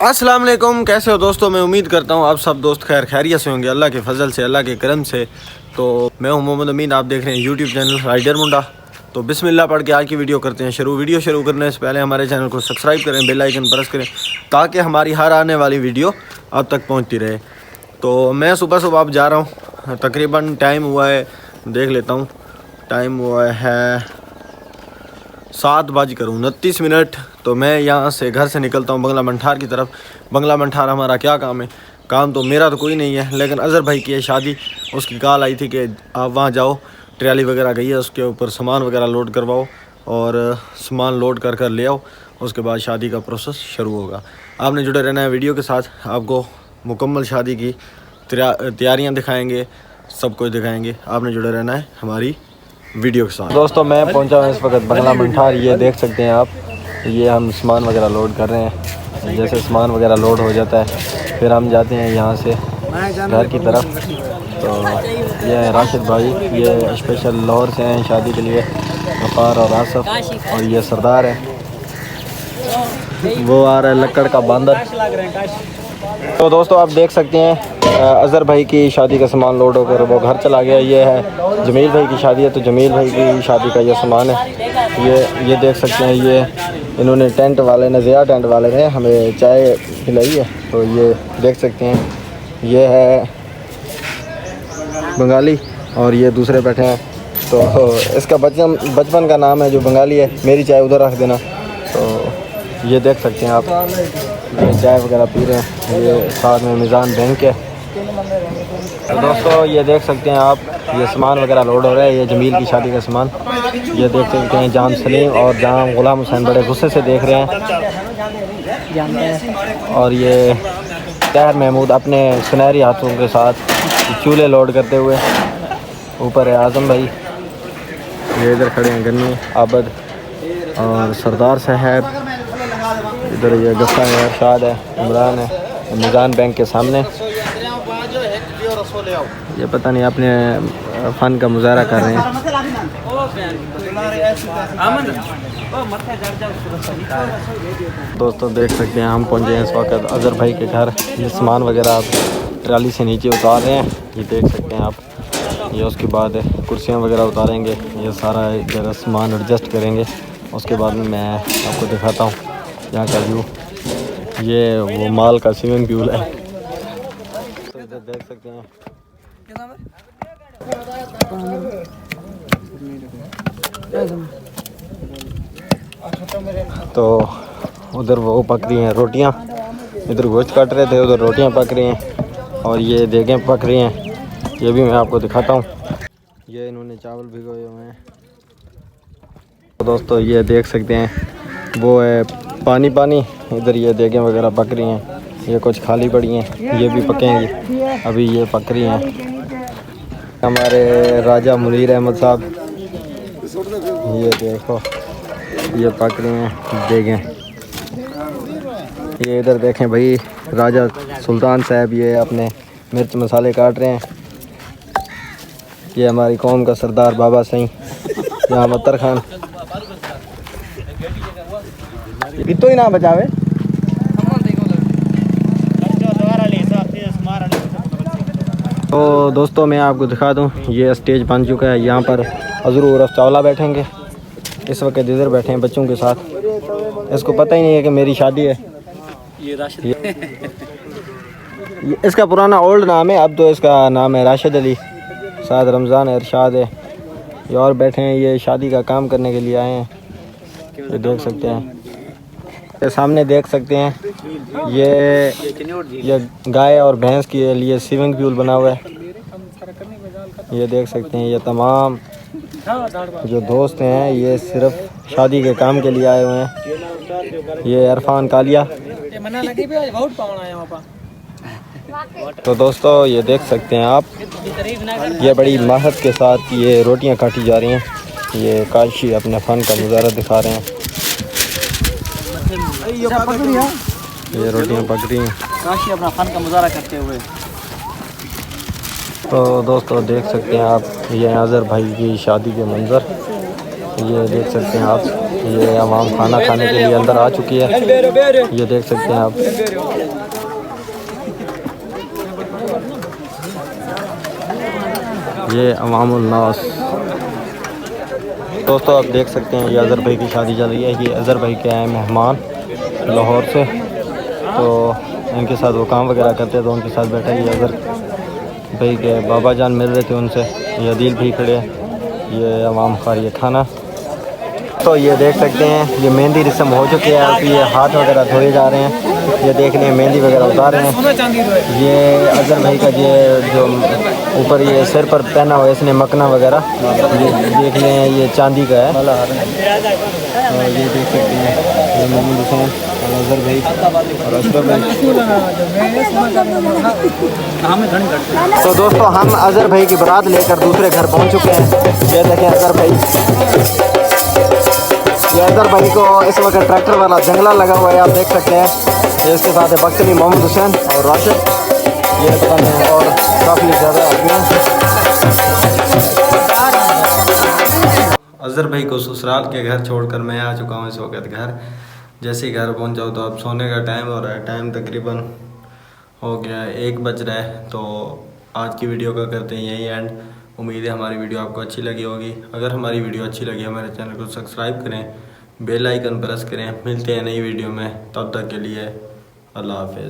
अस्सलाम वालेकुम, कैसे हो दोस्तों। मैं उम्मीद करता हूँ आप सब दोस्त खैर खैरियत से होंगे, अल्लाह के फजल से, अल्लाह के करम से। तो मैं हूँ मोहम्मद अमीन, आप देख रहे हैं यूट्यूब चैनल राइडर मुंडा। तो बिस्मिल्लाह पढ़ के आज की वीडियो करते हैं शुरू। वीडियो शुरू करने से पहले हमारे चैनल को सब्सक्राइब करें, बेल आइकन प्रेस करें ताकि हमारी हर आने वाली वीडियो आप तक पहुँचती रहे। तो मैं सुबह सुबह अब जा रहा हूँ, तकरीबन टाइम हुआ है, देख लेता हूँ, टाइम हुआ है 7:29। तो मैं यहाँ से घर से निकलता हूँ बंगला मंठार की तरफ। बंगला मंठार हमारा क्या काम है, काम तो मेरा तो कोई नहीं है, लेकिन अज़हर भाई की है शादी, उसकी कॉल आई थी कि आप वहाँ जाओ, ट्रैली वगैरह गई है, उसके ऊपर सामान वगैरह लोड करवाओ और सामान लोड कर कर ले आओ, उसके बाद शादी का प्रोसेस शुरू होगा। आपने जुड़े रहना है वीडियो के साथ, आपको मुकम्मल शादी की तैयारियाँ दिखाएँगे, सब कुछ दिखाएँगे। आपने जुड़े रहना है हमारी वीडियो के साथ। दोस्तों मैं पहुंचा हूँ इस वक्त बंगला मंठार, ये देख सकते हैं आप, ये हम सामान वगैरह लोड कर रहे हैं। जैसे सामान वगैरह लोड हो जाता है फिर हम जाते हैं यहाँ से घर की तरफ। तो ये है राशिद भाई, ये स्पेशल लाहौर से हैं शादी के लिए, गफ़ार और आसफ, और ये सरदार है, वो आ रहा है लक्कड़ का बांदर। तो दोस्तों आप देख सकते हैं अज़हर भाई की शादी का सामान लोड होकर वो घर चला गया। ये है जमील भाई की शादी है, तो जमील भाई की शादी का ये सामान है। ये देख सकते हैं, ये इन्होंने टेंट वाले ने, ज़िया टेंट वाले ने हमें चाय खिलाई है। तो ये देख सकते हैं, ये है बंगाली और ये दूसरे बैठे हैं। तो इसका बचपन का नाम है जो बंगाली है, मेरी चाय उधर रख देना। तो ये देख सकते हैं आप, ये चाय वगैरह पी रहे हैं, ये साथ में मिज़ान बैंक है। तो दोस्तों ये देख सकते हैं आप, ये सामान वगैरह लोड हो रहा है, ये जमील की शादी का सामान। ये देख सकते हैं जाम सलीम और जाम गुलाम हुसैन बड़े गुस्से से देख रहे हैं। और ये तहर महमूद अपने सुनहरी हाथों के साथ चूल्हे लोड करते हुए। ऊपर है आज़म भाई, ये इधर खड़े हैं गन्नी आबद और सरदार साहब, इधर ये गफ़ा है, अरशाद है, इमरान है, मिज़ान बैंक के सामने। ये पता नहीं अपने फ़न का मुजाहरा कर रहे हैं। दोस्तों देख सकते हैं हम पहुंचे हैं इस वक्त अज़हर भाई के घर। ये सामान वगैरह आप ट्राली से नीचे उतार रहे हैं, ये देख सकते हैं आप। ये उसके बाद कुर्सियाँ वगैरह उतारेंगे, ये सारा जगह सामान एडजस्ट करेंगे, उसके बाद में मैं आपको दिखाता हूँ यहाँ का व्यू। ये वो माल का स्विमिंग पूल है, तो इधर देख सकते हैं। तो उधर वो पक रही हैं रोटियाँ, इधर गोश्त काट रहे थे, उधर रोटियाँ पक रही हैं, और ये देगें पक रही हैं, ये भी मैं आपको दिखाता हूँ। ये इन्होंने चावल भिगोए हुए हैं। तो दोस्तों ये देख सकते हैं, वो है पानी, इधर ये देगें वगैरह पक रही हैं, ये कुछ खाली पड़ी हैं, ये भी पकेंगी, अभी ये पक रही हैं। हमारे राजा मुनीर अहमद साहब, ये देखो ये पक रही हैं देखें। ये इधर देखें भाई, राजा सुल्तान साहब ये अपने मिर्च मसाले काट रहे हैं। ये हमारी कौम का सरदार बाबा सही, यहाँ मत्तर खान, तो ही ना बचावे। तो दोस्तों मैं आपको दिखा दूं, ये स्टेज बन चुका है, यहाँ पर अज़रू उर्फ चावला बैठेंगे। इस वक्त इधर बैठे हैं बच्चों के साथ, इसको पता ही नहीं है कि मेरी शादी है। ये इसका पुराना ओल्ड नाम है, अब तो इसका नाम है राशिद अली, साथ रमज़ान है, अरशाद है, ये और बैठे हैं, ये शादी का काम करने के लिए आए हैं। ये देख सकते हैं, ये सामने देख सकते हैं, ये गाय और भैंस के लिए स्विमिंग पूल बना हुआ है। ये देख सकते हैं, ये तमाम जो दोस्त हैं ये सिर्फ शादी के काम के लिए आए हुए हैं। ये इरफान कालिया। तो दोस्तों ये देख सकते हैं आप, ये बड़ी माहत के साथ ये रोटियां काटी जा रही हैं। ये काशी अपने फ़न का मुजाहरा दिखा रहे हैं, ये रोटियां पक रही हैं, काशी अपना फ़न का मुजाहरा करते हुए। तो दोस्तों देख सकते हैं आप, ये अज़हर भाई की शादी के मंज़र, ये देख सकते हैं आप। ये आवाम खाना खाने के लिए अंदर आ चुकी है, ये देख सकते हैं आप। ये अवामुल नास दोस्तों आप देख सकते हैं, ये अज़हर भाई की शादी चल रही है। ये अज़हर भाई के आए मेहमान लाहौर से, तो इनके साथ वो काम वगैरह करते हैं, तो उनके साथ बैठा। ये अज़हर भाई के बाबा जान मिल रहे थे उनसे। ये अदील भी खड़े हैं, ये अवाम खा रही है खाना। तो ये देख सकते हैं, ये मेहंदी रस्म हो चुकी है। अब ये हाथ वगैरह धोए जा रहे हैं, ये देख रहे हैं मेहंदी वगैरह उतार रहे हैं। ये अज़हर भाई का ये जो ऊपर ये सिर पर पहना हुआ है इसने मकना वगैरह, ये देख रहे हैं, ये चांदी का है। और ये देख सकते हैं, ये मोहम्मद हुसैन और अज़हर भाई और अशरफ भाई। तो दोस्तों हम अज़हर भाई की बारात लेकर दूसरे घर पहुंच चुके हैं। ये देखें अज़हर भाई, ये अज़हर भाई को इस वक्त ट्रैक्टर वाला जंगला लगा हुआ है, आप देख सकते हैं। ये इसके साथ है बख्तली, मोहम्मद हुसैन और राशिद, ये दुकान है और काफ़ी ज़्यादा आदमी हैं। अज़हर भाई को ससुराल के घर छोड़कर मैं आ चुका हूँ इस वक्त घर। जैसे ही घर पहुँच जाऊँ तो अब सोने का टाइम हो रहा है। टाइम तकरीबन हो गया है 1 बज रहा है। तो आज की वीडियो का करते हैं यही एंड। उम्मीद है हमारी वीडियो आपको अच्छी लगी होगी। अगर हमारी वीडियो अच्छी लगी हमारे चैनल को सब्सक्राइब करें, बेल आइकन प्रेस करें। मिलते हैं नई वीडियो में, तब तक के लिए अल्लाह हाफ़िज़।